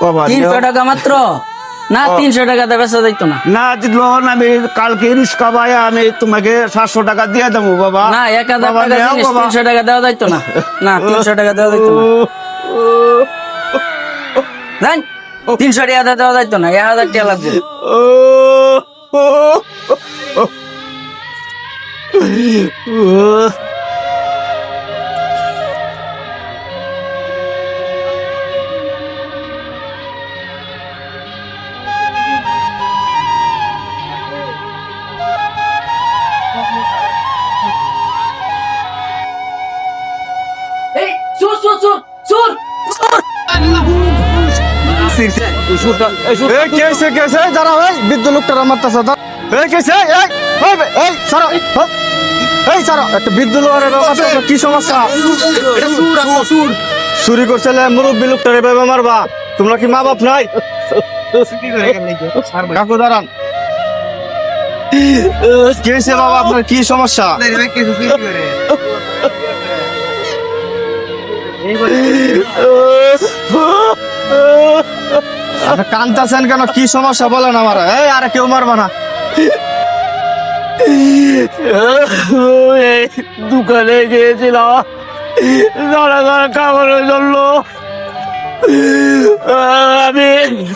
বাবা 300 টাকা মাত্র না 300 টাকাতে বেচা যাইতো না। না দিলো না, আমি কালকে রিস্কা ভাই আমি তোমাকে 700 টাকা দিয়ে দেবো বাবা। না 1000 বাবা, টাকা নেও জিনিস বাবা। 300 টাকা দেওয়া যাইতো না। না 300 টাকা দেওয়া যাইতো না। জান 300 টাকা দেওয়া যাইতো না, 1000 টাকা লাগবে। এই সুর সুর সুর সুর এই কেসে কেসে যারা ভাই বৃদ্ধ লোকটা মারতেছে তা এই কেসে এই সারা এই সারা একটা বৃদ্ধ লোকের ব্যাপার কি সমস্যা? এটা সুর আছে সুর চুরি করছিলে মুরব্বী লোকটার এভাবে মারবা? তোমরা কি মা বাপ নাই? কাকু দাঁড়ান, কেসে বাবা আপনার কি সমস্যা? আপনি কাঁদতেছেন কেন? কি সমস্যা বলেন আমার? এই আরে কেউ মারবা না। দোকানে গিয়েছিলাম যারা যারা খাবারের জন্য, আমি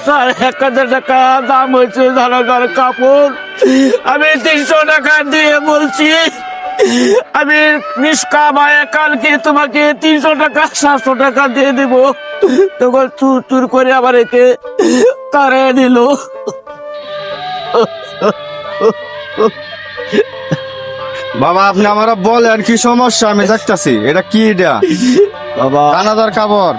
1000 টাকা দাম হয়েছে যারা যারা কাপড়, আমি 300 টাকা দিয়ে বলছি আমি নিষ্কা ভাই কালকে তোমাকে 300 টাকা 700 টাকা দিয়ে দিব, তখন চুর চুর করে আবার একে তারে দিল। বাবা আপনি আমার বলেন কি সমস্যা? আমি দেখতেছি এটা কি, এটা বাবা দানাদার কাপড়।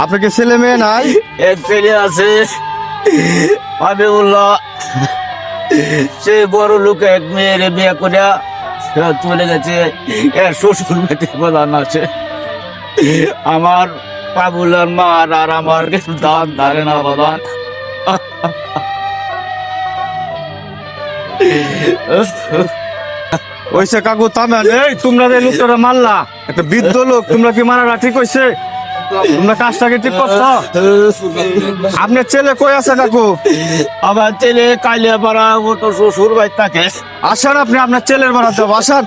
আপনার কি ছেলে মেয়ে নাই? এক ছেলে আছে, আমি বললাম সে বড় লোক, এক মেয়ের বিয়ে করে চলে গেছে, এর শ্বশুর মেয়েতে প্রধান আছে। আমার পাবুলার মা আর আমার কিছু দাম ধারে না বাবা। ওইসে কাকু তামেন, এই তোমরা যে লোকটা মারলা, একটা বৃদ্ধ লোক, তোমরা কি মারাটা ঠিক হয়েছে? তোমরা কাজটাকে ঠিক করছো? আপনার ছেলে কই আছে কাকু? আমার ছেলে কালিয়াপাড়া মতো শ্বশুর বাড়ি থাকে। আসেন আপনি আপনার ছেলের বাড়া যাবো, আসেন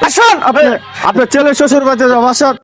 আসেন আপনি আপনার ছেলে শ্বশুর বাড়িতে যাবো, আসেন।